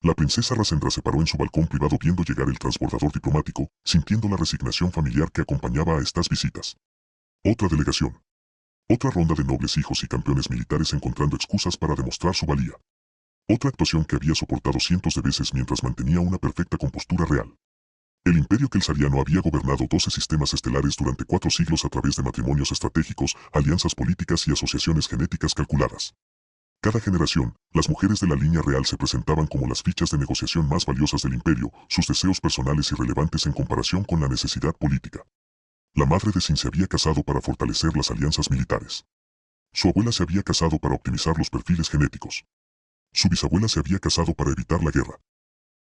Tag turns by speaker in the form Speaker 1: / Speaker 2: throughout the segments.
Speaker 1: La princesa Rasendra se paró en su balcón privado viendo llegar el transbordador diplomático, sintiendo la resignación familiar que acompañaba a estas visitas. Otra delegación. Otra ronda de nobles hijos y campeones militares encontrando excusas para demostrar su valía. Otra actuación que había soportado cientos de veces mientras mantenía una perfecta compostura real. El imperio kelsariano había gobernado 12 sistemas estelares durante 4 siglos a través de matrimonios estratégicos, alianzas políticas y asociaciones genéticas calculadas. Cada generación, las mujeres de la línea real se presentaban como las fichas de negociación más valiosas del imperio, sus deseos personales irrelevantes en comparación con la necesidad política. La madre de Sin se había casado para fortalecer las alianzas militares. Su abuela se había casado para optimizar los perfiles genéticos. Su bisabuela se había casado para evitar la guerra.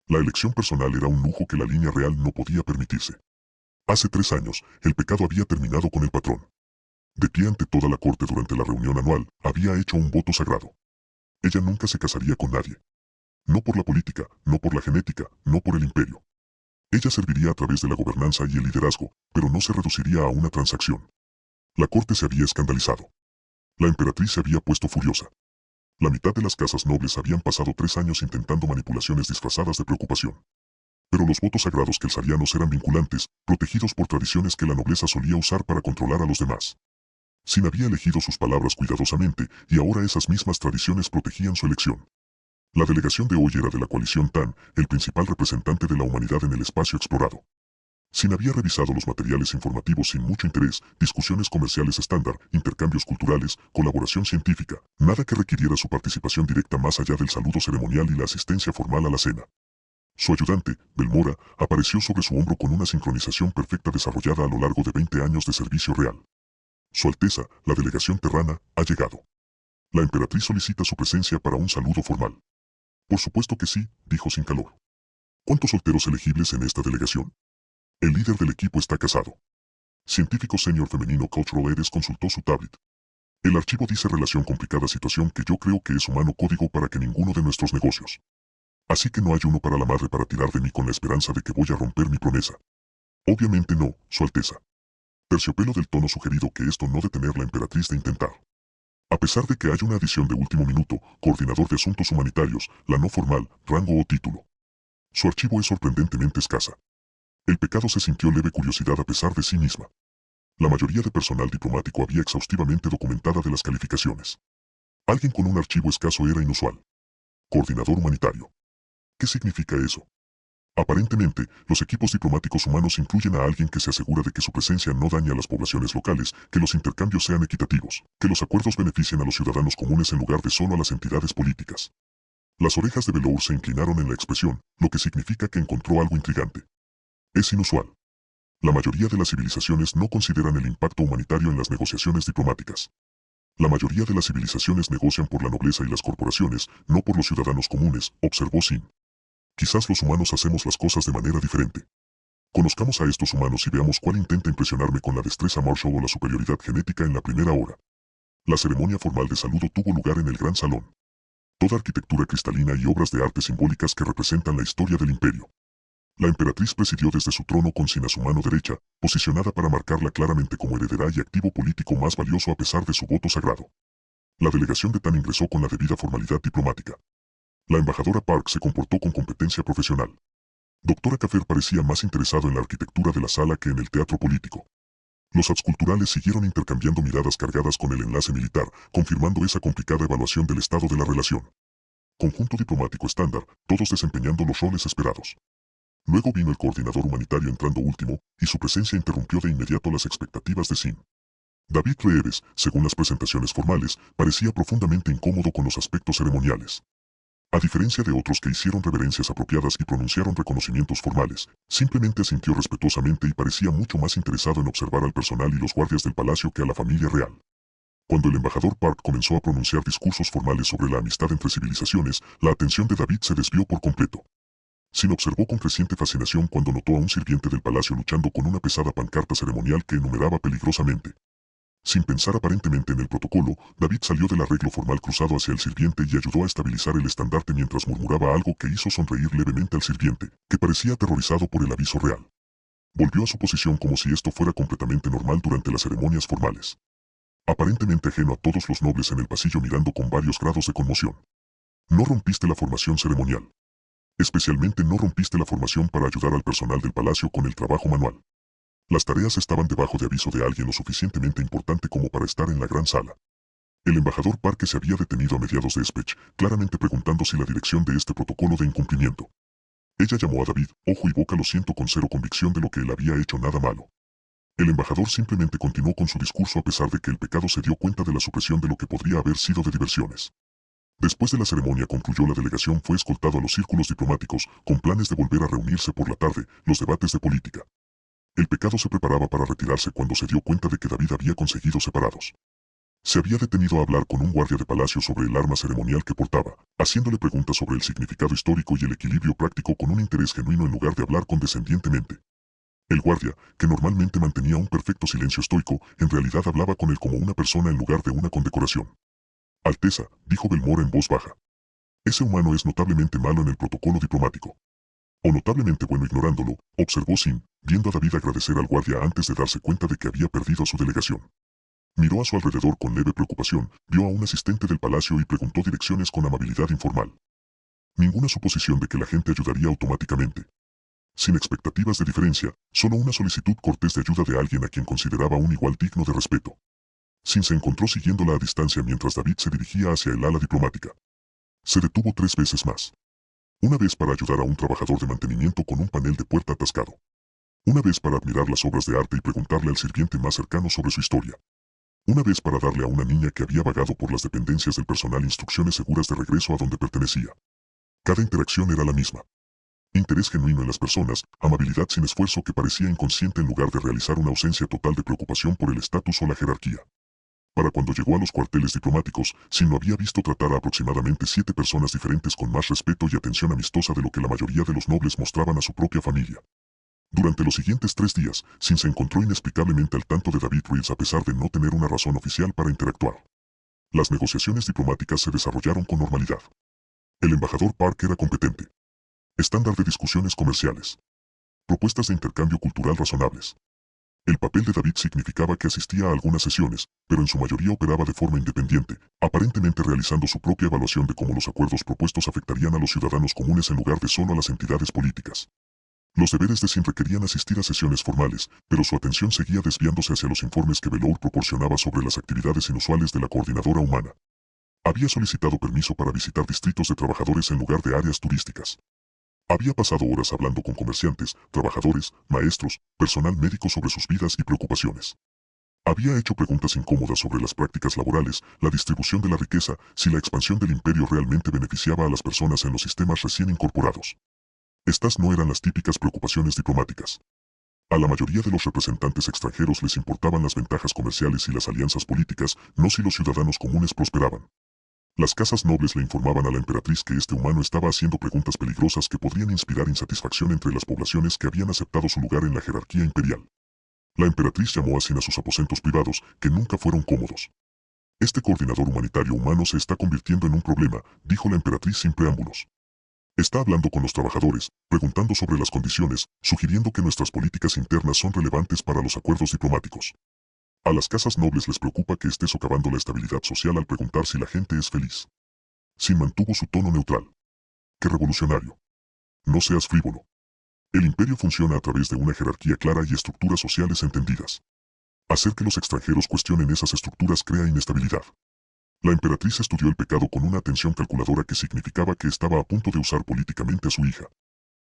Speaker 1: La elección personal era un lujo que la línea real no podía permitirse. Hace 3 años, el pecado había terminado con el patrón. De pie ante toda la corte durante la reunión anual, había hecho un voto sagrado. Ella nunca se casaría con nadie. No por la política, no por la genética, no por el imperio. Ella serviría a través de la gobernanza y el liderazgo, pero no se reduciría a una transacción. La corte se había escandalizado. La emperatriz se había puesto furiosa. La mitad de las casas nobles habían pasado 3 años intentando manipulaciones disfrazadas de preocupación. Pero los votos sagrados kelsarianos eran vinculantes, protegidos por tradiciones que la nobleza solía usar para controlar a los demás. Sin había elegido sus palabras cuidadosamente, y ahora esas mismas tradiciones protegían su elección. La delegación de hoy era de la coalición Tan, el principal representante de la humanidad en el espacio explorado. Sin había revisado los materiales informativos sin mucho interés, discusiones comerciales estándar, intercambios culturales, colaboración científica, nada que requiriera su participación directa más allá del saludo ceremonial y la asistencia formal a la cena. Su ayudante, Belmora, apareció sobre su hombro con una sincronización perfecta desarrollada a lo largo de 20 años de servicio real. Su Alteza, la delegación terrana, ha llegado. La emperatriz solicita su presencia para un saludo formal. Por supuesto que sí, dijo sin calor. ¿Cuántos solteros elegibles en esta delegación? El líder del equipo está casado. Científico senior femenino Cultural Eres consultó su tablet. El archivo dice relación complicada situación que yo creo que es humano código para que ninguno de nuestros negocios. Así que no hay uno para la madre para tirar de mí con la esperanza de que voy a romper mi promesa. Obviamente no, Su Alteza. Terciopelo del tono sugerido que esto no detener la emperatriz de intentar. A pesar de que hay una adición de último minuto, coordinador de asuntos humanitarios, la no formal, rango o título. Su archivo es sorprendentemente escasa. El pecado se sintió leve curiosidad a pesar de sí misma. La mayoría de personal diplomático había exhaustivamente documentada de las calificaciones. Alguien con un archivo escaso era inusual. Coordinador humanitario. ¿Qué significa eso? Aparentemente, los equipos diplomáticos humanos incluyen a alguien que se asegura de que su presencia no dañe a las poblaciones locales, que los intercambios sean equitativos, que los acuerdos beneficien a los ciudadanos comunes en lugar de solo a las entidades políticas. Las orejas de Velour se inclinaron en la expresión, lo que significa que encontró algo intrigante. Es inusual. La mayoría de las civilizaciones no consideran el impacto humanitario en las negociaciones diplomáticas. La mayoría de las civilizaciones negocian por la nobleza y las corporaciones, no por los ciudadanos comunes, observó Sin. Quizás los humanos hacemos las cosas de manera diferente. Conozcamos a estos humanos y veamos cuál intenta impresionarme con la destreza Marshall o la superioridad genética en la primera hora. La ceremonia formal de saludo tuvo lugar en el gran salón. Toda arquitectura cristalina y obras de arte simbólicas que representan la historia del imperio. La emperatriz presidió desde su trono con Sin a su mano derecha, posicionada para marcarla claramente como heredera y activo político más valioso a pesar de su voto sagrado. La delegación de Tan ingresó con la debida formalidad diplomática. La embajadora Park se comportó con competencia profesional. Doctora Caffer parecía más interesado en la arquitectura de la sala que en el teatro político. Los adsculturales siguieron intercambiando miradas cargadas con el enlace militar, confirmando esa complicada evaluación del estado de la relación. Conjunto diplomático estándar, todos desempeñando los roles esperados. Luego vino el coordinador humanitario entrando último, y su presencia interrumpió de inmediato las expectativas de Sin. David Reeves, según las presentaciones formales, parecía profundamente incómodo con los aspectos ceremoniales. A diferencia de otros que hicieron reverencias apropiadas y pronunciaron reconocimientos formales, simplemente asintió respetuosamente y parecía mucho más interesado en observar al personal y los guardias del palacio que a la familia real. Cuando el embajador Park comenzó a pronunciar discursos formales sobre la amistad entre civilizaciones, la atención de David se desvió por completo. Sin observó con creciente fascinación cuando notó a un sirviente del palacio luchando con una pesada pancarta ceremonial que enumeraba peligrosamente. Sin pensar aparentemente en el protocolo, David salió del arreglo formal cruzado hacia el sirviente y ayudó a estabilizar el estandarte mientras murmuraba algo que hizo sonreír levemente al sirviente, que parecía aterrorizado por el aviso real. Volvió a su posición como si esto fuera completamente normal durante las ceremonias formales. Aparentemente ajeno a todos los nobles en el pasillo mirando con varios grados de conmoción. No rompiste la formación ceremonial. Especialmente no rompiste la formación para ayudar al personal del palacio con el trabajo manual. Las tareas estaban debajo de aviso de alguien lo suficientemente importante como para estar en la gran sala. El embajador Parque se había detenido a mediados de speech, claramente preguntando si la dirección de este protocolo de incumplimiento. Ella llamó a David, ojo y boca lo siento con cero convicción de lo que él había hecho nada malo. El embajador simplemente continuó con su discurso a pesar de que el pecado se dio cuenta de la supresión de lo que podría haber sido de diversiones. Después de la ceremonia concluyó la delegación fue escoltado a los círculos diplomáticos, con planes de volver a reunirse por la tarde, los debates de política. El pecado se preparaba para retirarse cuando se dio cuenta de que David había conseguido separados. Se había detenido a hablar con un guardia de palacio sobre el arma ceremonial que portaba, haciéndole preguntas sobre el significado histórico y el equilibrio práctico con un interés genuino en lugar de hablar condescendientemente. El guardia, que normalmente mantenía un perfecto silencio estoico, en realidad hablaba con él como una persona en lugar de una condecoración. Alteza, dijo Belmore en voz baja. Ese humano es notablemente malo en el protocolo diplomático. O notablemente bueno ignorándolo, observó Sin, viendo a David agradecer al guardia antes de darse cuenta de que había perdido a su delegación. Miró a su alrededor con leve preocupación, vio a un asistente del palacio y preguntó direcciones con amabilidad informal. Ninguna suposición de que la gente ayudaría automáticamente. Sin expectativas de diferencia, solo una solicitud cortés de ayuda de alguien a quien consideraba un igual digno de respeto. Sin se encontró siguiéndola a distancia mientras David se dirigía hacia el ala diplomática. Se detuvo 3 veces más. Una vez para ayudar a un trabajador de mantenimiento con un panel de puerta atascado. Una vez para admirar las obras de arte y preguntarle al sirviente más cercano sobre su historia. Una vez para darle a una niña que había vagado por las dependencias del personal instrucciones seguras de regreso a donde pertenecía. Cada interacción era la misma. Interés genuino en las personas, amabilidad sin esfuerzo que parecía inconsciente en lugar de realizar una ausencia total de preocupación por el estatus o la jerarquía. Para cuando llegó a los cuarteles diplomáticos, Sin lo había visto tratar a aproximadamente 7 personas diferentes con más respeto y atención amistosa de lo que la mayoría de los nobles mostraban a su propia familia. Durante los siguientes 3 días, Sin se encontró inexplicablemente al tanto de David Reeves a pesar de no tener una razón oficial para interactuar. Las negociaciones diplomáticas se desarrollaron con normalidad. El embajador Park era competente. Estándar de discusiones comerciales. Propuestas de intercambio cultural razonables. El papel de David significaba que asistía a algunas sesiones, pero en su mayoría operaba de forma independiente, aparentemente realizando su propia evaluación de cómo los acuerdos propuestos afectarían a los ciudadanos comunes en lugar de solo a las entidades políticas. Los deberes de Sin requerían asistir a sesiones formales, pero su atención seguía desviándose hacia los informes que Velour proporcionaba sobre las actividades inusuales de la coordinadora humana. Había solicitado permiso para visitar distritos de trabajadores en lugar de áreas turísticas. Había pasado horas hablando con comerciantes, trabajadores, maestros, personal médico sobre sus vidas y preocupaciones. Había hecho preguntas incómodas sobre las prácticas laborales, la distribución de la riqueza, si la expansión del imperio realmente beneficiaba a las personas en los sistemas recién incorporados. Estas no eran las típicas preocupaciones diplomáticas. A la mayoría de los representantes extranjeros les importaban las ventajas comerciales y las alianzas políticas, no si los ciudadanos comunes prosperaban. Las casas nobles le informaban a la emperatriz que este humano estaba haciendo preguntas peligrosas que podrían inspirar insatisfacción entre las poblaciones que habían aceptado su lugar en la jerarquía imperial. La emperatriz llamó a Sin a sus aposentos privados, que nunca fueron cómodos. Este coordinador humanitario humano se está convirtiendo en un problema, dijo la emperatriz sin preámbulos. Está hablando con los trabajadores, preguntando sobre las condiciones, sugiriendo que nuestras políticas internas son relevantes para los acuerdos diplomáticos. A las casas nobles les preocupa que esté socavando la estabilidad social al preguntar si la gente es feliz. Sin mantuvo su tono neutral. ¡Qué revolucionario! No seas frívolo. El imperio funciona a través de una jerarquía clara y estructuras sociales entendidas. Hacer que los extranjeros cuestionen esas estructuras crea inestabilidad. La emperatriz estudió el pecado con una atención calculadora que significaba que estaba a punto de usar políticamente a su hija.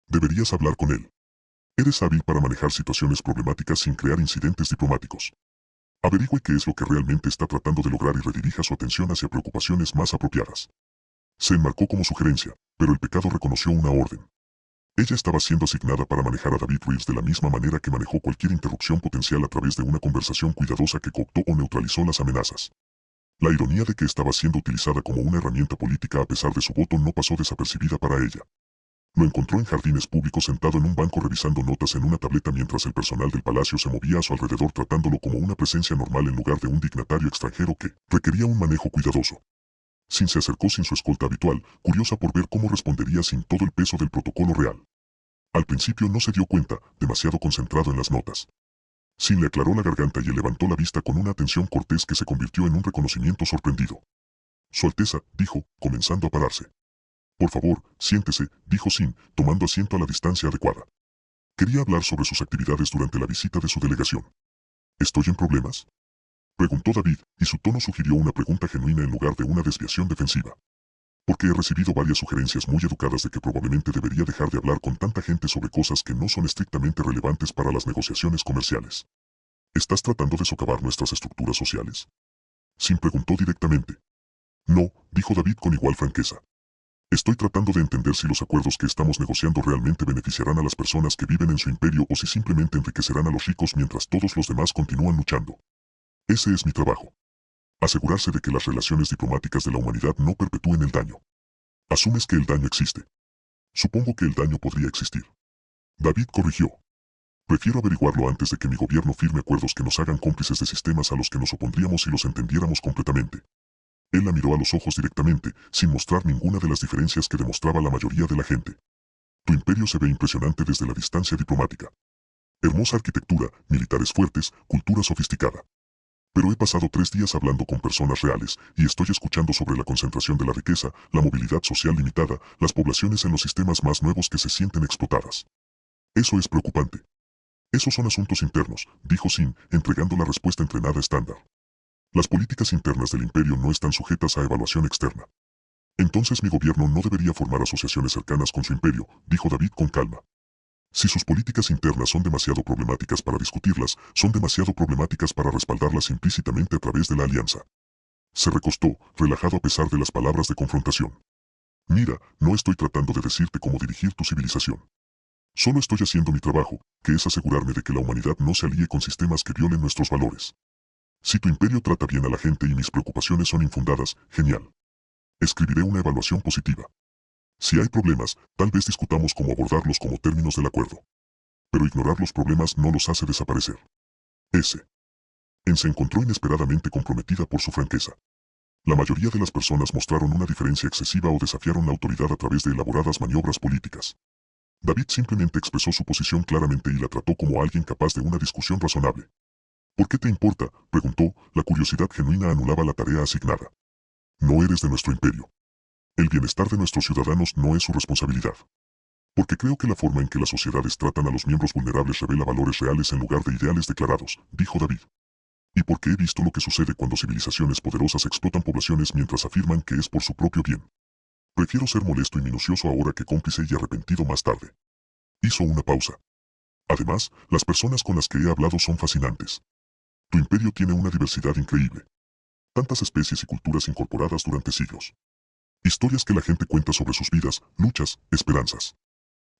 Speaker 1: Deberías hablar con él. Eres hábil para manejar situaciones problemáticas sin crear incidentes diplomáticos. Averigüe qué es lo que realmente está tratando de lograr y redirija su atención hacia preocupaciones más apropiadas. Se enmarcó como sugerencia, pero el pecado reconoció una orden. Ella estaba siendo asignada para manejar a David Reeves de la misma manera que manejó cualquier interrupción potencial a través de una conversación cuidadosa que cooptó o neutralizó las amenazas. La ironía de que estaba siendo utilizada como una herramienta política a pesar de su voto no pasó desapercibida para ella. Lo encontró en jardines públicos sentado en un banco revisando notas en una tableta mientras el personal del palacio se movía a su alrededor tratándolo como una presencia normal en lugar de un dignatario extranjero que requería un manejo cuidadoso. Sin se acercó sin su escolta habitual, curiosa por ver cómo respondería sin todo el peso del protocolo real. Al principio no se dio cuenta, demasiado concentrado en las notas. Sin le aclaró la garganta y levantó la vista con una atención cortés que se convirtió en un reconocimiento sorprendido. Su Alteza, dijo, comenzando a pararse. Por favor, siéntese, dijo Sin, tomando asiento a la distancia adecuada. Quería hablar sobre sus actividades durante la visita de su delegación. ¿Estoy en problemas?, preguntó David, y su tono sugirió una pregunta genuina en lugar de una desviación defensiva. Porque he recibido varias sugerencias muy educadas de que probablemente debería dejar de hablar con tanta gente sobre cosas que no son estrictamente relevantes para las negociaciones comerciales. ¿Estás tratando de socavar nuestras estructuras sociales?, Sin preguntó directamente. No, dijo David con igual franqueza. Estoy tratando de entender si los acuerdos que estamos negociando realmente beneficiarán a las personas que viven en su imperio o si simplemente enriquecerán a los ricos mientras todos los demás continúan luchando. Ese es mi trabajo. Asegurarse de que las relaciones diplomáticas de la humanidad no perpetúen el daño. Asumes que el daño existe. Supongo que el daño podría existir. David corrigió. Prefiero averiguarlo antes de que mi gobierno firme acuerdos que nos hagan cómplices de sistemas a los que nos opondríamos si los entendiéramos completamente. Él la miró a los ojos directamente, sin mostrar ninguna de las diferencias que demostraba la mayoría de la gente. Tu imperio se ve impresionante desde la distancia diplomática. Hermosa arquitectura, militares fuertes, cultura sofisticada. Pero he pasado 3 días hablando con personas reales, y estoy escuchando sobre la concentración de la riqueza, la movilidad social limitada, las poblaciones en los sistemas más nuevos que se sienten explotadas. Eso es preocupante. Esos son asuntos internos, dijo Sin, entregando la respuesta entrenada estándar. Las políticas internas del imperio no están sujetas a evaluación externa. Entonces mi gobierno no debería formar asociaciones cercanas con su imperio, dijo David con calma. Si sus políticas internas son demasiado problemáticas para discutirlas, son demasiado problemáticas para respaldarlas implícitamente a través de la alianza. Se recostó, relajado a pesar de las palabras de confrontación. Mira, no estoy tratando de decirte cómo dirigir tu civilización. Solo estoy haciendo mi trabajo, que es asegurarme de que la humanidad no se alíe con sistemas que violen nuestros valores. Si tu imperio trata bien a la gente y mis preocupaciones son infundadas, genial. Escribiré una evaluación positiva. Si hay problemas, tal vez discutamos cómo abordarlos como términos del acuerdo. Pero ignorar los problemas no los hace desaparecer. En se encontró inesperadamente comprometida por su franqueza. La mayoría de las personas mostraron una diferencia excesiva o desafiaron la autoridad a través de elaboradas maniobras políticas. David simplemente expresó su posición claramente y la trató como alguien capaz de una discusión razonable. ¿Por qué te importa?, preguntó, la curiosidad genuina anulaba la tarea asignada. No eres de nuestro imperio. El bienestar de nuestros ciudadanos no es su responsabilidad. Porque creo que la forma en que las sociedades tratan a los miembros vulnerables revela valores reales en lugar de ideales declarados, dijo David. Y porque he visto lo que sucede cuando civilizaciones poderosas explotan poblaciones mientras afirman que es por su propio bien. Prefiero ser molesto y minucioso ahora que cómplice y arrepentido más tarde. Hizo una pausa. Además, las personas con las que he hablado son fascinantes. Tu imperio tiene una diversidad increíble. Tantas especies y culturas incorporadas durante siglos. Historias que la gente cuenta sobre sus vidas, luchas, esperanzas.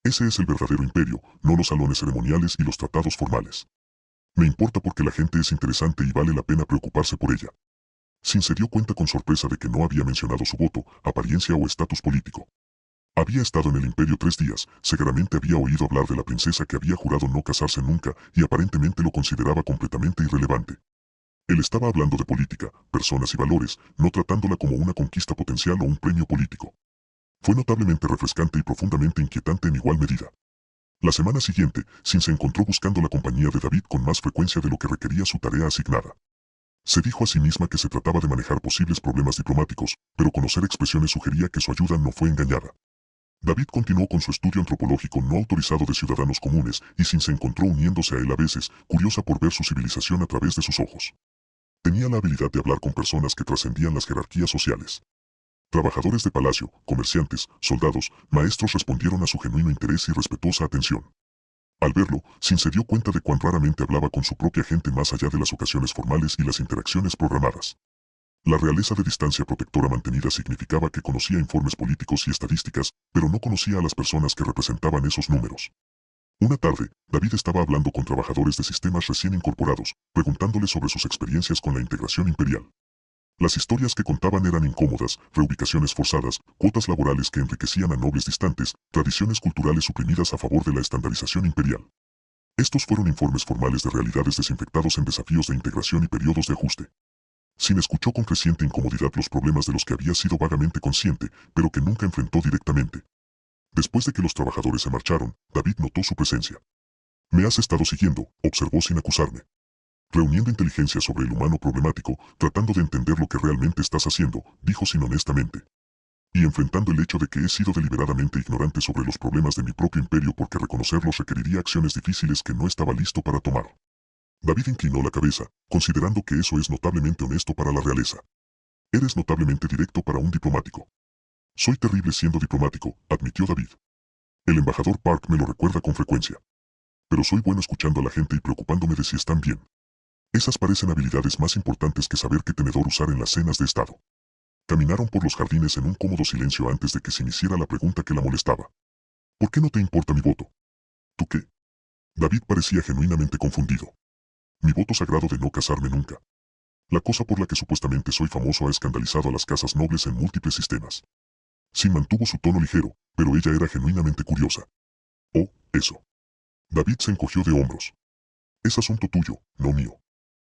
Speaker 1: Ese es el verdadero imperio, no los salones ceremoniales y los tratados formales. Me importa porque la gente es interesante y vale la pena preocuparse por ella. Sin se dio cuenta con sorpresa de que no había mencionado su voto, apariencia o estatus político. Había estado en el imperio 3 días, seguramente había oído hablar de la princesa que había jurado no casarse nunca y aparentemente lo consideraba completamente irrelevante. Él estaba hablando de política, personas y valores, no tratándola como una conquista potencial o un premio político. Fue notablemente refrescante y profundamente inquietante en igual medida. La semana siguiente, Sin se encontró buscando la compañía de David con más frecuencia de lo que requería su tarea asignada. Se dijo a sí misma que se trataba de manejar posibles problemas diplomáticos, pero conocer expresiones sugería que su ayuda no fue engañada. David continuó con su estudio antropológico no autorizado de ciudadanos comunes y Sin se encontró uniéndose a él a veces, curiosa por ver su civilización a través de sus ojos. Tenía la habilidad de hablar con personas que trascendían las jerarquías sociales. Trabajadores de palacio, comerciantes, soldados, maestros respondieron a su genuino interés y respetuosa atención. Al verlo, Sin se dio cuenta de cuán raramente hablaba con su propia gente más allá de las ocasiones formales y las interacciones programadas. La realeza de distancia protectora mantenida significaba que conocía informes políticos y estadísticas, pero no conocía a las personas que representaban esos números. Una tarde, David estaba hablando con trabajadores de sistemas recién incorporados, preguntándoles sobre sus experiencias con la integración imperial. Las historias que contaban eran incómodas, reubicaciones forzadas, cuotas laborales que enriquecían a nobles distantes, tradiciones culturales suprimidas a favor de la estandarización imperial. Estos fueron informes formales de realidades desinfectados en desafíos de integración y periodos de ajuste. Sin escuchó con creciente incomodidad los problemas de los que había sido vagamente consciente, pero que nunca enfrentó directamente. Después de que los trabajadores se marcharon, David notó su presencia. «Me has estado siguiendo», observó sin acusarme. «Reuniendo inteligencia sobre el humano problemático, tratando de entender lo que realmente estás haciendo», dijo Sin honestamente. Y enfrentando el hecho de que he sido deliberadamente ignorante sobre los problemas de mi propio imperio porque reconocerlos requeriría acciones difíciles que no estaba listo para tomar. David inclinó la cabeza, considerando que eso es notablemente honesto para la realeza. Eres notablemente directo para un diplomático. Soy terrible siendo diplomático, admitió David. El embajador Park me lo recuerda con frecuencia. Pero soy bueno escuchando a la gente y preocupándome de si están bien. Esas parecen habilidades más importantes que saber qué tenedor usar en las cenas de estado. Caminaron por los jardines en un cómodo silencio antes de que se iniciara la pregunta que la molestaba. ¿Por qué no te importa mi voto? ¿Tú qué? David parecía genuinamente confundido. Mi voto sagrado de no casarme nunca. La cosa por la que supuestamente soy famoso ha escandalizado a las casas nobles en múltiples sistemas. Sin mantuvo su tono ligero, pero ella era genuinamente curiosa. Oh, eso. David se encogió de hombros. Es asunto tuyo, no mío.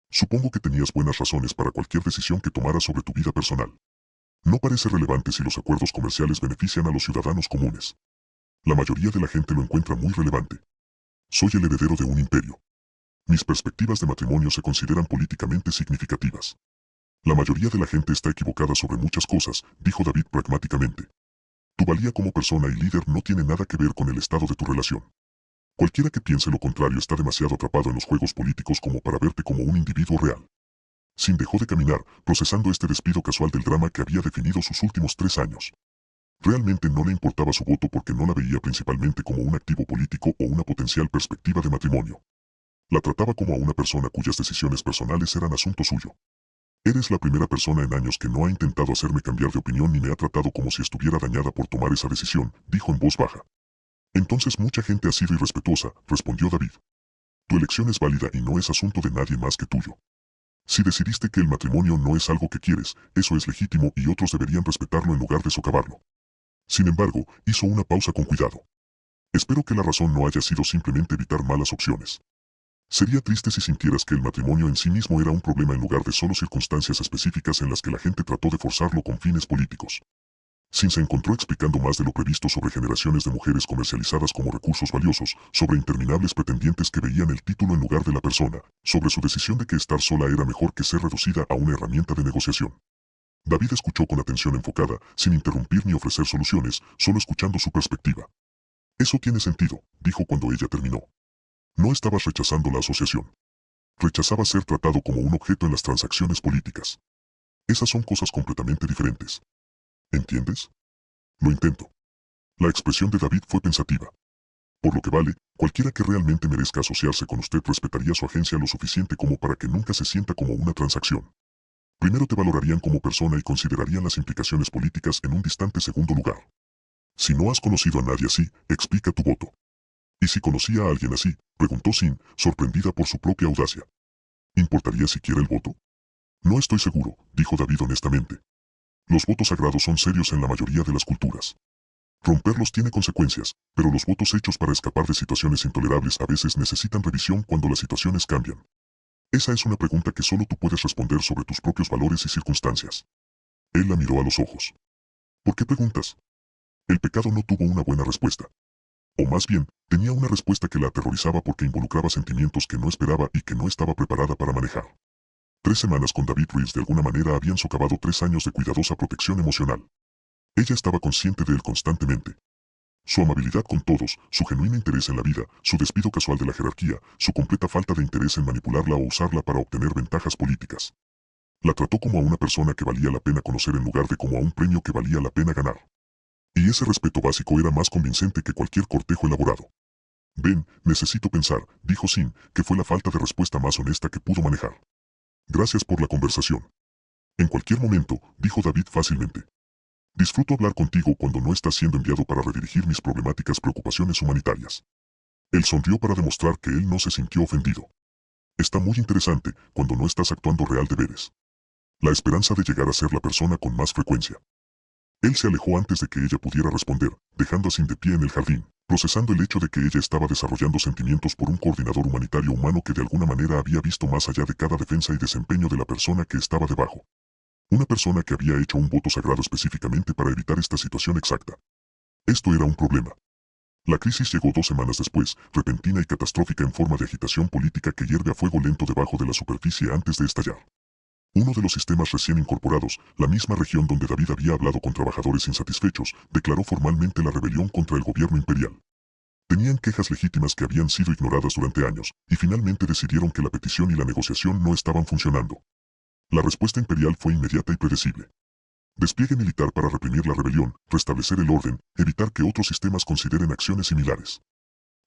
Speaker 1: Supongo que tenías buenas razones para cualquier decisión que tomaras sobre tu vida personal. No parece relevante si los acuerdos comerciales benefician a los ciudadanos comunes. La mayoría de la gente lo encuentra muy relevante. Soy el heredero de un imperio. Mis perspectivas de matrimonio se consideran políticamente significativas. La mayoría de la gente está equivocada sobre muchas cosas, dijo David pragmáticamente. Tu valía como persona y líder no tiene nada que ver con el estado de tu relación. Cualquiera que piense lo contrario está demasiado atrapado en los juegos políticos como para verte como un individuo real. Sin dejó de caminar, procesando este despido casual del drama que había definido sus últimos 3 años. Realmente no le importaba su voto porque no la veía principalmente como un activo político o una potencial perspectiva de matrimonio. La trataba como a una persona cuyas decisiones personales eran asunto suyo. Eres la primera persona en años que no ha intentado hacerme cambiar de opinión ni me ha tratado como si estuviera dañada por tomar esa decisión, dijo en voz baja. Entonces mucha gente ha sido irrespetuosa, respondió David. Tu elección es válida y no es asunto de nadie más que tuyo. Si decidiste que el matrimonio no es algo que quieres, eso es legítimo y otros deberían respetarlo en lugar de socavarlo. Sin embargo, hizo una pausa con cuidado. Espero que la razón no haya sido simplemente evitar malas opciones. Sería triste si sintieras que el matrimonio en sí mismo era un problema en lugar de solo circunstancias específicas en las que la gente trató de forzarlo con fines políticos. Sin se encontró explicando más de lo previsto sobre generaciones de mujeres comercializadas como recursos valiosos, sobre interminables pretendientes que veían el título en lugar de la persona, sobre su decisión de que estar sola era mejor que ser reducida a una herramienta de negociación. David escuchó con atención enfocada, sin interrumpir ni ofrecer soluciones, solo escuchando su perspectiva. Eso tiene sentido, dijo cuando ella terminó. No estabas rechazando la asociación. Rechazaba ser tratado como un objeto en las transacciones políticas. Esas son cosas completamente diferentes. ¿Entiendes? Lo intento. La expresión de David fue pensativa. Por lo que vale, cualquiera que realmente merezca asociarse con usted respetaría su agencia lo suficiente como para que nunca se sienta como una transacción. Primero te valorarían como persona y considerarían las implicaciones políticas en un distante segundo lugar. Si no has conocido a nadie así, explica tu voto. ¿Y si conocía a alguien así? Preguntó Sin, sorprendida por su propia audacia. ¿Importaría siquiera el voto? No estoy seguro, dijo David honestamente. Los votos sagrados son serios en la mayoría de las culturas. Romperlos tiene consecuencias, pero los votos hechos para escapar de situaciones intolerables a veces necesitan revisión cuando las situaciones cambian. Esa es una pregunta que solo tú puedes responder sobre tus propios valores y circunstancias. Él la miró a los ojos. ¿Por qué preguntas? El pecado no tuvo una buena respuesta. O más bien, tenía una respuesta que la aterrorizaba porque involucraba sentimientos que no esperaba y que no estaba preparada para manejar. 3 semanas con David Reeves de alguna manera habían socavado 3 años de cuidadosa protección emocional. Ella estaba consciente de él constantemente. Su amabilidad con todos, su genuino interés en la vida, su despido casual de la jerarquía, su completa falta de interés en manipularla o usarla para obtener ventajas políticas. La trató como a una persona que valía la pena conocer en lugar de como a un premio que valía la pena ganar. Y ese respeto básico era más convincente que cualquier cortejo elaborado. Ven, necesito pensar, dijo Sin, que fue la falta de respuesta más honesta que pudo manejar. Gracias por la conversación. En cualquier momento, dijo David fácilmente. Disfruto hablar contigo cuando no estás siendo enviado para redirigir mis problemáticas preocupaciones humanitarias. Él sonrió para demostrar que él no se sintió ofendido. Está muy interesante cuando no estás actuando real deberes. La esperanza de llegar a ser la persona con más frecuencia. Él se alejó antes de que ella pudiera responder, dejando a Sin de pie en el jardín, procesando el hecho de que ella estaba desarrollando sentimientos por un coordinador humanitario humano que de alguna manera había visto más allá de cada defensa y desempeño de la persona que estaba debajo. Una persona que había hecho un voto sagrado específicamente para evitar esta situación exacta. Esto era un problema. La crisis llegó 2 semanas después, repentina y catastrófica en forma de agitación política que hierve a fuego lento debajo de la superficie antes de estallar. Uno de los sistemas recién incorporados, la misma región donde David había hablado con trabajadores insatisfechos, declaró formalmente la rebelión contra el gobierno imperial. Tenían quejas legítimas que habían sido ignoradas durante años, y finalmente decidieron que la petición y la negociación no estaban funcionando. La respuesta imperial fue inmediata y predecible. Despliegue militar para reprimir la rebelión, restablecer el orden, evitar que otros sistemas consideren acciones similares.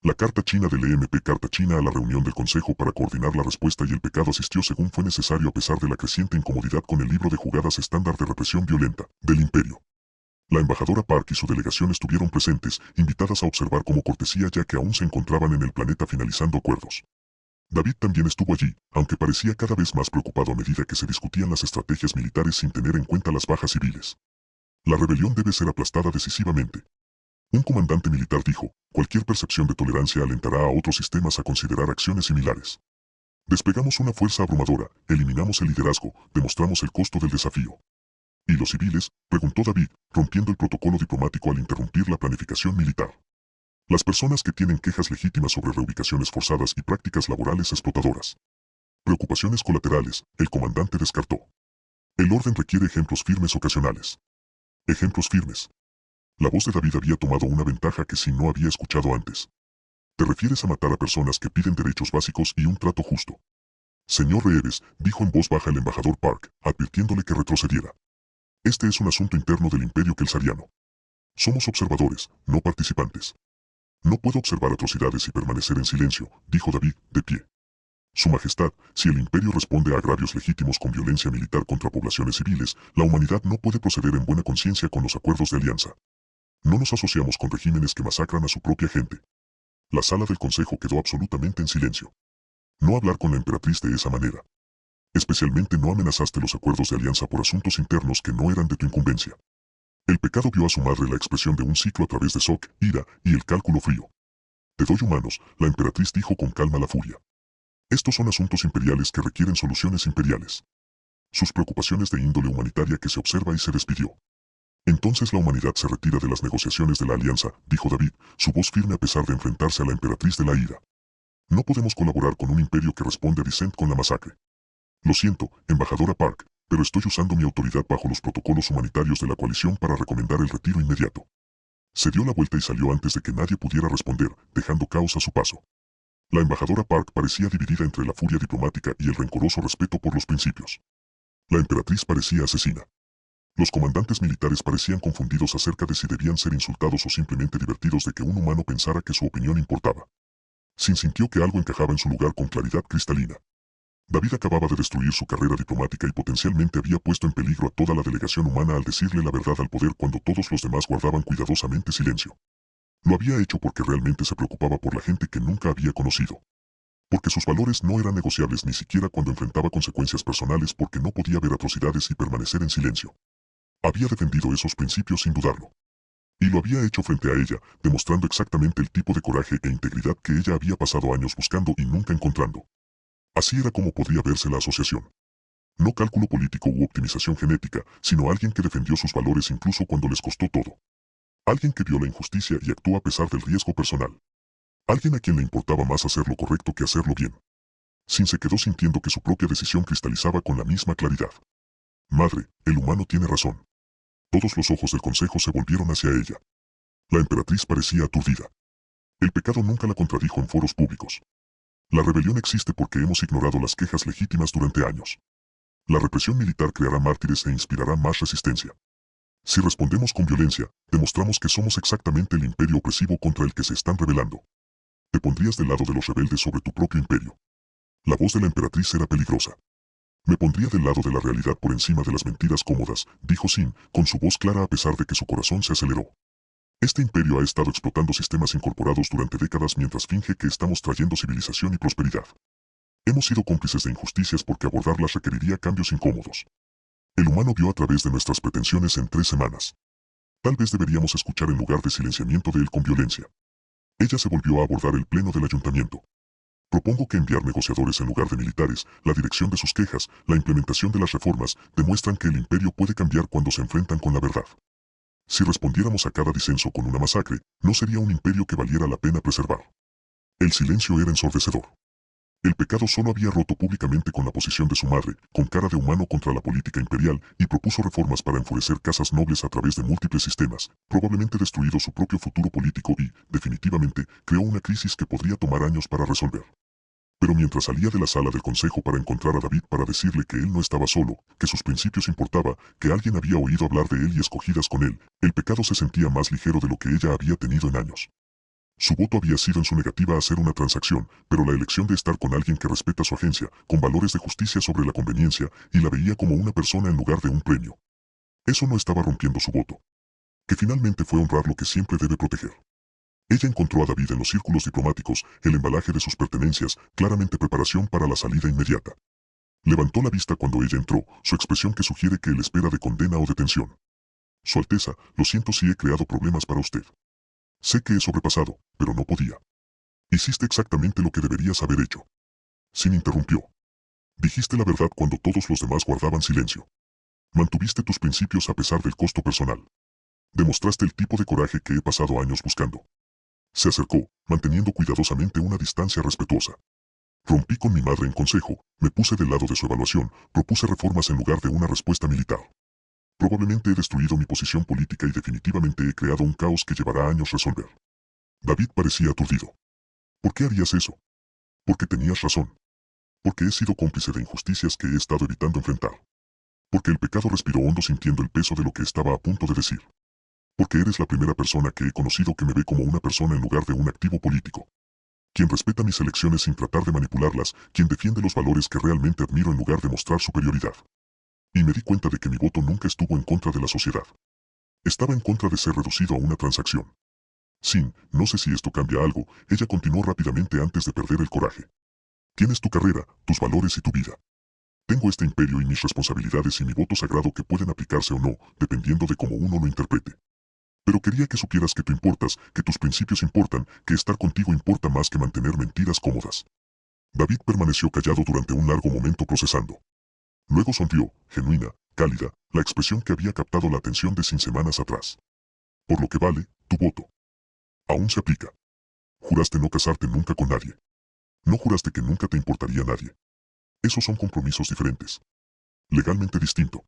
Speaker 1: La carta china del EMP Carta China a la reunión del Consejo para coordinar la respuesta y el pecado asistió según fue necesario a pesar de la creciente incomodidad con el libro de jugadas estándar de represión violenta del imperio. La embajadora Park y su delegación estuvieron presentes, invitadas a observar como cortesía ya que aún se encontraban en el planeta finalizando acuerdos. David también estuvo allí, aunque parecía cada vez más preocupado a medida que se discutían las estrategias militares sin tener en cuenta las bajas civiles. La rebelión debe ser aplastada decisivamente. Un comandante militar dijo, cualquier percepción de tolerancia alentará a otros sistemas a considerar acciones similares. Desplegamos una fuerza abrumadora, eliminamos el liderazgo, demostramos el costo del desafío. ¿Y los civiles?, preguntó David, rompiendo el protocolo diplomático al interrumpir la planificación militar. Las personas que tienen quejas legítimas sobre reubicaciones forzadas y prácticas laborales explotadoras. Preocupaciones colaterales, el comandante descartó. El orden requiere ejemplos firmes ocasionales. Ejemplos firmes. La voz de David había tomado una ventaja que Sin no había escuchado antes. ¿Te refieres a matar a personas que piden derechos básicos y un trato justo? Señor Reeves, dijo en voz baja el embajador Park, advirtiéndole que retrocediera. Este es un asunto interno del imperio kelsariano. Somos observadores, no participantes. No puedo observar atrocidades y permanecer en silencio, dijo David, de pie. Su Majestad, si el imperio responde a agravios legítimos con violencia militar contra poblaciones civiles, la humanidad no puede proceder en buena conciencia con los acuerdos de alianza. No nos asociamos con regímenes que masacran a su propia gente. La sala del consejo quedó absolutamente en silencio. No hablar con la emperatriz de esa manera. Especialmente no amenazaste los acuerdos de alianza por asuntos internos que no eran de tu incumbencia. El pecado vio a su madre la expresión de un ciclo a través de shock, ira y el cálculo frío. Te doy humanos, la emperatriz dijo con calma la furia. Estos son asuntos imperiales que requieren soluciones imperiales. Sus preocupaciones de índole humanitaria que se observa y se despidió. Entonces la humanidad se retira de las negociaciones de la alianza, dijo David, su voz firme a pesar de enfrentarse a la emperatriz de la ira. No podemos colaborar con un imperio que responde a Dissent con la masacre. Lo siento, embajadora Park, pero estoy usando mi autoridad bajo los protocolos humanitarios de la coalición para recomendar el retiro inmediato. Se dio la vuelta y salió antes de que nadie pudiera responder, dejando caos a su paso. La embajadora Park parecía dividida entre la furia diplomática y el rencoroso respeto por los principios. La emperatriz parecía asesina. Los comandantes militares parecían confundidos acerca de si debían ser insultados o simplemente divertidos de que un humano pensara que su opinión importaba. Sin sintió que algo encajaba en su lugar con claridad cristalina. David acababa de destruir su carrera diplomática y potencialmente había puesto en peligro a toda la delegación humana al decirle la verdad al poder cuando todos los demás guardaban cuidadosamente silencio. Lo había hecho porque realmente se preocupaba por la gente que nunca había conocido. Porque sus valores no eran negociables ni siquiera cuando enfrentaba consecuencias personales porque no podía ver atrocidades y permanecer en silencio. Había defendido esos principios sin dudarlo. Y lo había hecho frente a ella, demostrando exactamente el tipo de coraje e integridad que ella había pasado años buscando y nunca encontrando. Así era como podría verse la asociación. No cálculo político u optimización genética, sino alguien que defendió sus valores incluso cuando les costó todo. Alguien que vio la injusticia y actuó a pesar del riesgo personal. Alguien a quien le importaba más hacer lo correcto que hacerlo bien. Sin se quedó sintiendo que su propia decisión cristalizaba con la misma claridad. Madre, el humano tiene razón. Todos los ojos del consejo se volvieron hacia ella. La emperatriz parecía aturdida. El pecado nunca la contradijo en foros públicos. La rebelión existe porque hemos ignorado las quejas legítimas durante años. La represión militar creará mártires e inspirará más resistencia. Si respondemos con violencia, demostramos que somos exactamente el imperio opresivo contra el que se están rebelando. Te pondrías del lado de los rebeldes sobre tu propio imperio. La voz de la emperatriz era peligrosa. Me pondría del lado de la realidad por encima de las mentiras cómodas, dijo Sin, con su voz clara a pesar de que su corazón se aceleró. Este imperio ha estado explotando sistemas incorporados durante décadas mientras finge que estamos trayendo civilización y prosperidad. Hemos sido cómplices de injusticias porque abordarlas requeriría cambios incómodos. El humano vio a través de nuestras pretensiones en 3 semanas. Tal vez deberíamos escuchar en lugar de silenciamiento de él con violencia. Ella se volvió a abordar el pleno del ayuntamiento. Propongo que enviar negociadores en lugar de militares, la dirección de sus quejas, la implementación de las reformas, demuestran que el imperio puede cambiar cuando se enfrentan con la verdad. Si respondiéramos a cada disenso con una masacre, no sería un imperio que valiera la pena preservar. El silencio era ensordecedor. El pecado solo había roto públicamente con la posición de su madre, con cara de humano contra la política imperial, y propuso reformas para enfurecer casas nobles a través de múltiples sistemas, probablemente destruido su propio futuro político y, definitivamente, creó una crisis que podría tomar años para resolver. Pero mientras salía de la sala del consejo para encontrar a David para decirle que él no estaba solo, que sus principios importaba, que alguien había oído hablar de él y escogidas con él, el pecado se sentía más ligero de lo que ella había tenido en años. Su voto había sido en su negativa a hacer una transacción, pero la elección de estar con alguien que respeta su agencia, con valores de justicia sobre la conveniencia, y la veía como una persona en lugar de un premio. Eso no estaba rompiendo su voto. Que finalmente fue honrar lo que siempre debe proteger. Ella encontró a David en los círculos diplomáticos, el embalaje de sus pertenencias, claramente preparación para la salida inmediata. Levantó la vista cuando ella entró, su expresión que sugiere que él espera de condena o detención. Su Alteza, lo siento si he creado problemas para usted. Sé que he sobrepasado, pero no podía. Hiciste exactamente lo que deberías haber hecho. Sin interrumpió. Dijiste la verdad cuando todos los demás guardaban silencio. Mantuviste tus principios a pesar del costo personal. Demostraste el tipo de coraje que he pasado años buscando. Se acercó, manteniendo cuidadosamente una distancia respetuosa. Rompí con mi madre en consejo, me puse del lado de su evaluación, propuse reformas en lugar de una respuesta militar. Probablemente he destruido mi posición política y definitivamente he creado un caos que llevará años resolver. David parecía aturdido. ¿Por qué harías eso? Porque tenías razón. Porque he sido cómplice de injusticias que he estado evitando enfrentar. Porque el pecado respiró hondo sintiendo el peso de lo que estaba a punto de decir. Porque eres la primera persona que he conocido que me ve como una persona en lugar de un activo político. Quien respeta mis elecciones sin tratar de manipularlas, quien defiende los valores que realmente admiro en lugar de mostrar superioridad. Y me di cuenta de que mi voto nunca estuvo en contra de la sociedad. Estaba en contra de ser reducido a una transacción. Sin, no sé si esto cambia algo, ella continuó rápidamente antes de perder el coraje. Tienes tu carrera, tus valores y tu vida. Tengo este imperio y mis responsabilidades y mi voto sagrado que pueden aplicarse o no, dependiendo de cómo uno lo interprete. Pero quería que supieras que tú importas, que tus principios importan, que estar contigo importa más que mantener mentiras cómodas. David permaneció callado durante un largo momento procesando. Luego sonrió, genuina, cálida, la expresión que había captado la atención de 100 semanas atrás. Por lo que vale, tu voto. Aún se aplica. Juraste no casarte nunca con nadie. No juraste que nunca te importaría nadie. Esos son compromisos diferentes. Legalmente distinto.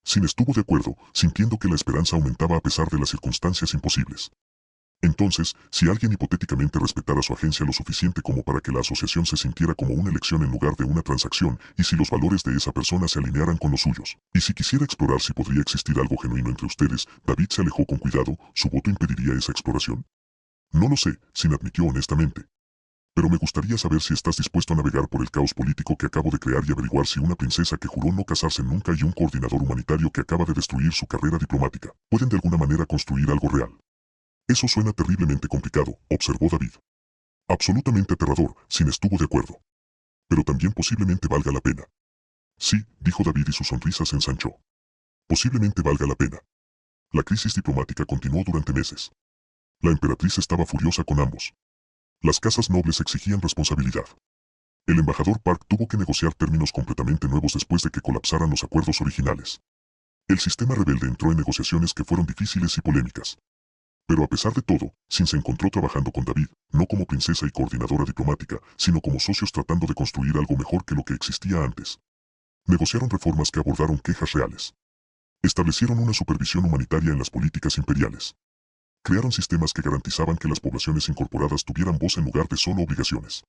Speaker 1: Sin estuvo de acuerdo, sintiendo que la esperanza aumentaba a pesar de las circunstancias imposibles. Entonces, si alguien hipotéticamente respetara su agencia lo suficiente como para que la asociación se sintiera como una elección en lugar de una transacción, y si los valores de esa persona se alinearan con los suyos, y si quisiera explorar si podría existir algo genuino entre ustedes, David se alejó con cuidado, ¿su voto impediría esa exploración? No lo sé, Sin admitió honestamente. Pero me gustaría saber si estás dispuesto a navegar por el caos político que acabo de crear y averiguar si una princesa que juró no casarse nunca y un coordinador humanitario que acaba de destruir su carrera diplomática pueden de alguna manera construir algo real. Eso suena terriblemente complicado, observó David. Absolutamente aterrador, Sin estuvo de acuerdo. Pero también posiblemente valga la pena. Sí, dijo David y su sonrisa se ensanchó. Posiblemente valga la pena. La crisis diplomática continuó durante meses. La emperatriz estaba furiosa con ambos. Las casas nobles exigían responsabilidad. El embajador Park tuvo que negociar términos completamente nuevos después de que colapsaran los acuerdos originales. El sistema rebelde entró en negociaciones que fueron difíciles y polémicas. Pero a pesar de todo, Sin se encontró trabajando con David, no como princesa y coordinadora diplomática, sino como socios tratando de construir algo mejor que lo que existía antes. Negociaron reformas que abordaron quejas reales. Establecieron una supervisión humanitaria en las políticas imperiales. Crearon sistemas que garantizaban que las poblaciones incorporadas tuvieran voz en lugar de solo obligaciones.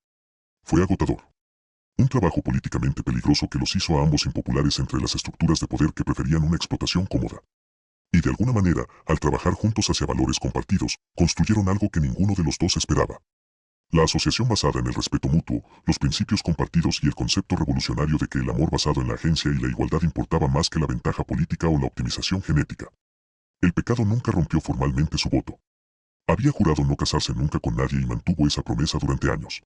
Speaker 1: Fue agotador. Un trabajo políticamente peligroso que los hizo a ambos impopulares entre las estructuras de poder que preferían una explotación cómoda. Y de alguna manera, al trabajar juntos hacia valores compartidos, construyeron algo que ninguno de los dos esperaba. La asociación basada en el respeto mutuo, los principios compartidos y el concepto revolucionario de que el amor basado en la agencia y la igualdad importaba más que la ventaja política o la optimización genética. El pecado nunca rompió formalmente su voto. Había jurado no casarse nunca con nadie y mantuvo esa promesa durante años.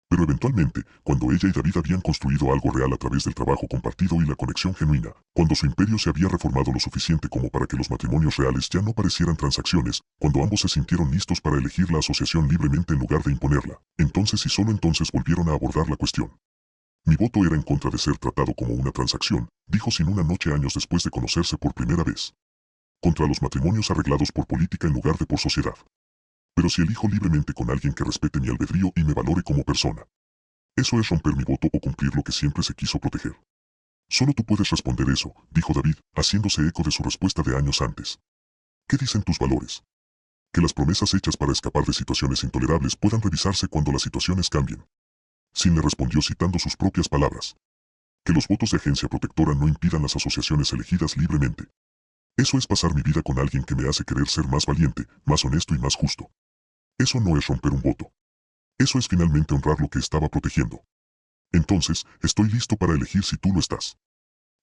Speaker 1: Pero eventualmente, cuando ella y David habían construido algo real a través del trabajo compartido y la conexión genuina, cuando su imperio se había reformado lo suficiente como para que los matrimonios reales ya no parecieran transacciones, cuando ambos se sintieron listos para elegir la asociación libremente en lugar de imponerla, entonces y solo entonces volvieron a abordar la cuestión. Mi voto era en contra de ser tratado como una transacción, dijo Sin una noche años después de conocerse por primera vez. Contra los matrimonios arreglados por política en lugar de por sociedad. Pero si elijo libremente con alguien que respete mi albedrío y me valore como persona. Eso es romper mi voto o cumplir lo que siempre se quiso proteger. Solo tú puedes responder eso, dijo David, haciéndose eco de su respuesta de años antes. ¿Qué dicen tus valores? Que las promesas hechas para escapar de situaciones intolerables puedan revisarse cuando las situaciones cambien. Sin le respondió citando sus propias palabras. Que los votos de agencia protectora no impidan las asociaciones elegidas libremente. Eso es pasar mi vida con alguien que me hace querer ser más valiente, más honesto y más justo. Eso no es romper un voto. Eso es finalmente honrar lo que estaba protegiendo. Entonces, estoy listo para elegir si tú lo estás.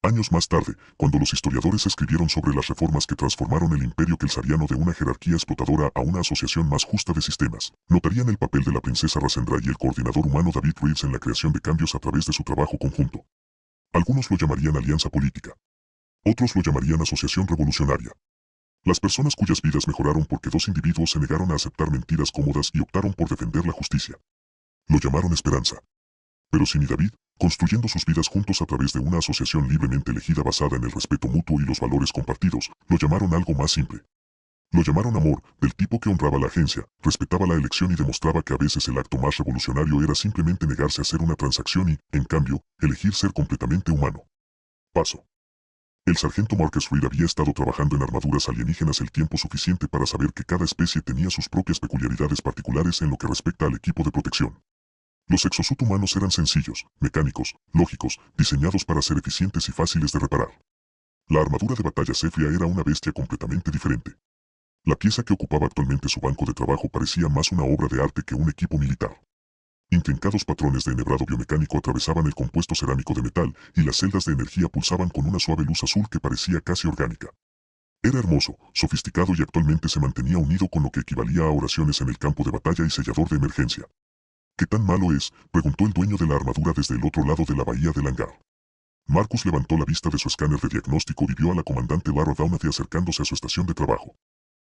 Speaker 1: Años más tarde, cuando los historiadores escribieron sobre las reformas que transformaron el imperio kelsariano de una jerarquía explotadora a una asociación más justa de sistemas, notarían el papel de la princesa Rasendra y el coordinador humano David Reeves en la creación de cambios a través de su trabajo conjunto. Algunos lo llamarían alianza política. Otros lo llamarían asociación revolucionaria. Las personas cuyas vidas mejoraron porque dos individuos se negaron a aceptar mentiras cómodas y optaron por defender la justicia. Lo llamaron esperanza. Pero Sin y David, construyendo sus vidas juntos a través de una asociación libremente elegida basada en el respeto mutuo y los valores compartidos, lo llamaron algo más simple. Lo llamaron amor, del tipo que honraba la agencia, respetaba la elección y demostraba que a veces el acto más revolucionario era simplemente negarse a hacer una transacción y, en cambio, elegir ser completamente humano. Paso. El sargento Marcus Reed había estado trabajando en armaduras alienígenas el tiempo suficiente para saber que cada especie tenía sus propias peculiaridades particulares en lo que respecta al equipo de protección. Los exosuit humanos eran sencillos, mecánicos, lógicos, diseñados para ser eficientes y fáciles de reparar. La armadura de batalla Zephyr era una bestia completamente diferente. La pieza que ocupaba actualmente su banco de trabajo parecía más una obra de arte que un equipo militar. Intrincados patrones de enhebrado biomecánico atravesaban el compuesto cerámico de metal y las celdas de energía pulsaban con una suave luz azul que parecía casi orgánica. Era hermoso, sofisticado y actualmente se mantenía unido con lo que equivalía a oraciones en el campo de batalla y sellador de emergencia. ¿Qué tan malo es?, preguntó el dueño de la armadura desde el otro lado de la bahía del hangar. Marcus levantó la vista de su escáner de diagnóstico y vio a la comandante Lara Downey acercándose a su estación de trabajo.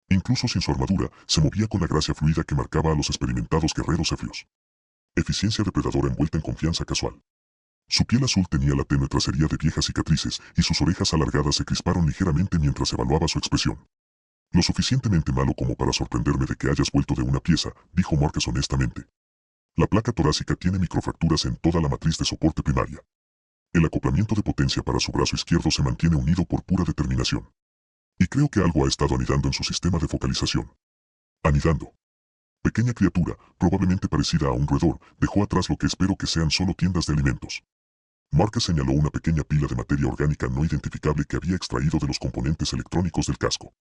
Speaker 1: Incluso sin su armadura, se movía con la gracia fluida que marcaba a los experimentados guerreros efios. Eficiencia depredadora envuelta en confianza casual. Su piel azul tenía la tenue tracería de viejas cicatrices y sus orejas alargadas se crisparon ligeramente mientras evaluaba su expresión. Lo suficientemente malo como para sorprenderme de que hayas vuelto de una pieza, dijo Marcus honestamente. La placa torácica tiene microfracturas en toda la matriz de soporte primaria. El acoplamiento de potencia para su brazo izquierdo se mantiene unido por pura determinación. Y creo que algo ha estado anidando en su sistema de focalización. Anidando. Pequeña criatura, probablemente parecida a un roedor, dejó atrás lo que espero que sean solo tiendas de alimentos. Marcus señaló una pequeña pila de materia orgánica no identificable que había extraído de los componentes electrónicos del casco.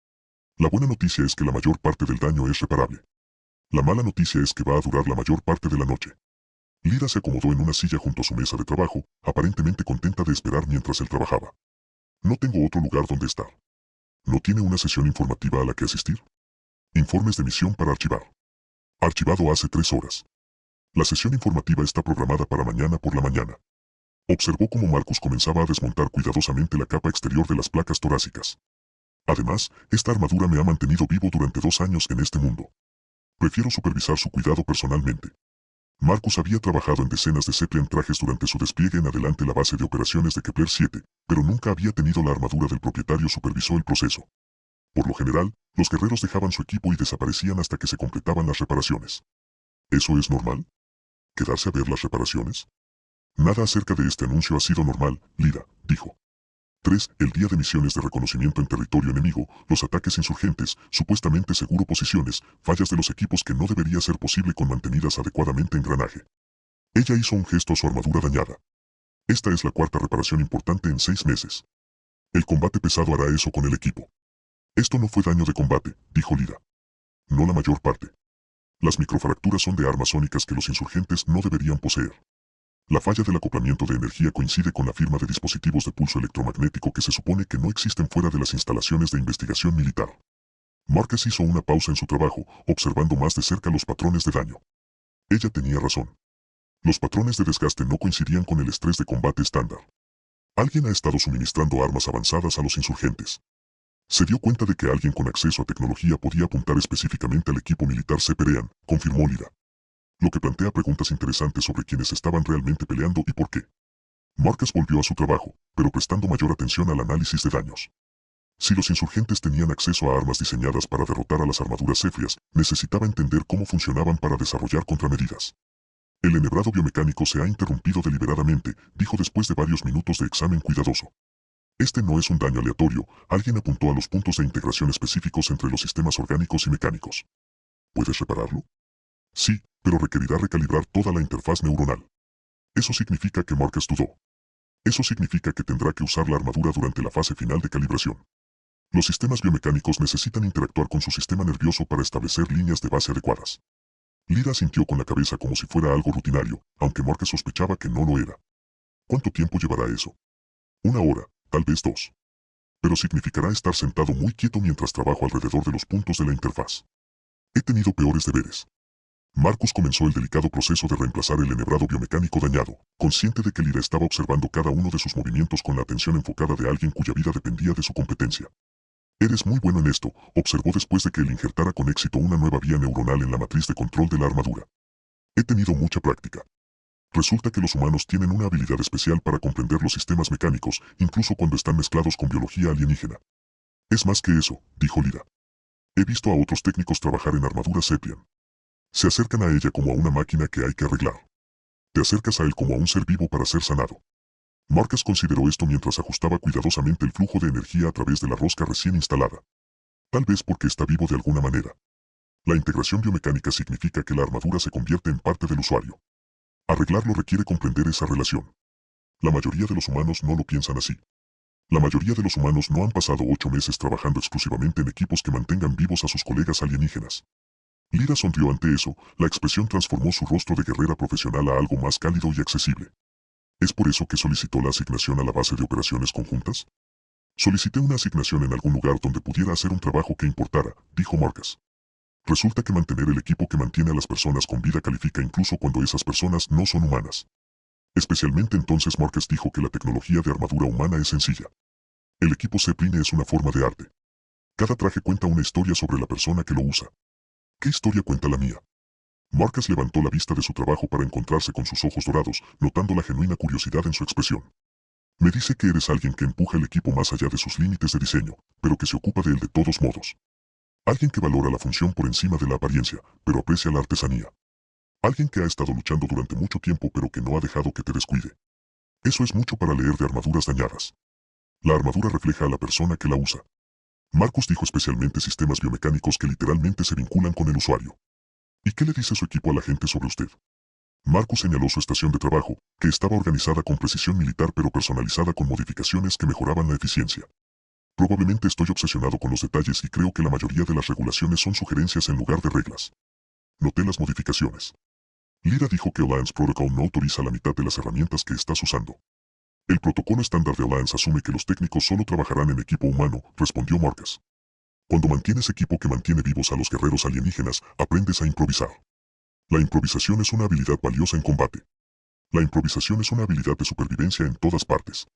Speaker 1: La buena noticia es que la mayor parte del daño es reparable. La mala noticia es que va a durar la mayor parte de la noche. Lira se acomodó en una silla junto a su mesa de trabajo, aparentemente contenta de esperar mientras él trabajaba. No tengo otro lugar donde estar. ¿No tiene una sesión informativa a la que asistir? Informes de misión para archivar. Archivado hace 3 horas. La sesión informativa está programada para mañana por la mañana. Observó cómo Marcus comenzaba a desmontar cuidadosamente la capa exterior de las placas torácicas. Además, esta armadura me ha mantenido vivo durante 2 años en este mundo. Prefiero supervisar su cuidado personalmente. Marcus había trabajado en decenas de Zeppelin trajes durante su despliegue en adelante la base de operaciones de Kepler 7, pero nunca había tenido la armadura del propietario supervisó el proceso. Por lo general, los guerreros dejaban su equipo y desaparecían hasta que se completaban las reparaciones. ¿Eso es normal? ¿Quedarse a ver las reparaciones? Nada acerca de este anuncio ha sido normal, Lira, dijo. 3. El día de misiones de reconocimiento en territorio enemigo, los ataques insurgentes, supuestamente seguro posiciones, fallas de los equipos que no debería ser posible con mantenidas adecuadamente engranaje. Ella hizo un gesto a su armadura dañada. Esta es la 4ª reparación importante en 6 meses. El combate pesado hará eso con el equipo. Esto no fue daño de combate, dijo Lira. No la mayor parte. Las microfracturas son de armas sónicas que los insurgentes no deberían poseer. La falla del acoplamiento de energía coincide con la firma de dispositivos de pulso electromagnético que se supone que no existen fuera de las instalaciones de investigación militar. Marcus hizo una pausa en su trabajo, observando más de cerca los patrones de daño. Ella tenía razón. Los patrones de desgaste no coincidían con el estrés de combate estándar. Alguien ha estado suministrando armas avanzadas a los insurgentes. Se dio cuenta de que alguien con acceso a tecnología podía apuntar específicamente al equipo militar Zepperian, confirmó Lira. Lo que plantea preguntas interesantes sobre quienes estaban realmente peleando y por qué. Marcus volvió a su trabajo, pero prestando mayor atención al análisis de daños. Si los insurgentes tenían acceso a armas diseñadas para derrotar a las armaduras Zephyrs, necesitaba entender cómo funcionaban para desarrollar contramedidas. El enhebrado biomecánico se ha interrumpido deliberadamente, dijo después de varios minutos de examen cuidadoso. Este no es un daño aleatorio, alguien apuntó a los puntos de integración específicos entre los sistemas orgánicos y mecánicos. ¿Puedes repararlo? Sí, pero requerirá recalibrar toda la interfaz neuronal. Eso significa que Marcus dudó. Eso significa que tendrá que usar la armadura durante la fase final de calibración. Los sistemas biomecánicos necesitan interactuar con su sistema nervioso para establecer líneas de base adecuadas. Lyra asintió con la cabeza como si fuera algo rutinario, aunque Marcus sospechaba que no lo era. ¿Cuánto tiempo llevará eso? 1 hora, tal vez 2. Pero significará estar sentado muy quieto mientras trabajo alrededor de los puntos de la interfaz. He tenido peores deberes. Marcus comenzó el delicado proceso de reemplazar el enhebrado biomecánico dañado, consciente de que Lyra estaba observando cada uno de sus movimientos con la atención enfocada de alguien cuya vida dependía de su competencia. Eres muy bueno en esto, observó después de que él injertara con éxito una nueva vía neuronal en la matriz de control de la armadura. He tenido mucha práctica. Resulta que los humanos tienen una habilidad especial para comprender los sistemas mecánicos, incluso cuando están mezclados con biología alienígena. Es más que eso, dijo Lyra. He visto a otros técnicos trabajar en armaduras Sepian. Se acercan a ella como a una máquina que hay que arreglar. Te acercas a él como a un ser vivo para ser sanado. Marcus consideró esto mientras ajustaba cuidadosamente el flujo de energía a través de la rosca recién instalada. Tal vez porque está vivo de alguna manera. La integración biomecánica significa que la armadura se convierte en parte del usuario. Arreglarlo requiere comprender esa relación. La mayoría de los humanos no lo piensan así. La mayoría de los humanos no han pasado 8 meses trabajando exclusivamente en equipos que mantengan vivos a sus colegas alienígenas. Lyra sonrió ante eso, la expresión transformó su rostro de guerrera profesional a algo más cálido y accesible. ¿Es por eso que solicitó la asignación a la base de operaciones conjuntas? Solicité una asignación en algún lugar donde pudiera hacer un trabajo que importara, dijo Marcus. Resulta que mantener el equipo que mantiene a las personas con vida califica incluso cuando esas personas no son humanas. Especialmente entonces Marcus dijo que la tecnología de armadura humana es sencilla. El equipo Zeppelin es una forma de arte. Cada traje cuenta una historia sobre la persona que lo usa. ¿Qué historia cuenta la mía? Marcus levantó la vista de su trabajo para encontrarse con sus ojos dorados, notando la genuina curiosidad en su expresión. Me dice que eres alguien que empuja el equipo más allá de sus límites de diseño, pero que se ocupa de él de todos modos. Alguien que valora la función por encima de la apariencia, pero aprecia la artesanía. Alguien que ha estado luchando durante mucho tiempo pero que no ha dejado que te descuide. Eso es mucho para leer de armaduras dañadas. La armadura refleja a la persona que la usa. Marcus dijo especialmente sistemas biomecánicos que literalmente se vinculan con el usuario. ¿Y qué le dice su equipo a la gente sobre usted? Marcus señaló su estación de trabajo, que estaba organizada con precisión militar pero personalizada con modificaciones que mejoraban la eficiencia. Probablemente estoy obsesionado con los detalles y creo que la mayoría de las regulaciones son sugerencias en lugar de reglas. Noté las modificaciones. Lyra dijo que Alliance Protocol no autoriza la mitad de las herramientas que estás usando. El protocolo estándar de Alliance asume que los técnicos solo trabajarán en equipo humano, respondió Marcus. Cuando mantienes equipo que mantiene vivos a los guerreros alienígenas, aprendes a improvisar. La improvisación es una habilidad valiosa en combate. La improvisación es una habilidad de supervivencia en todas partes.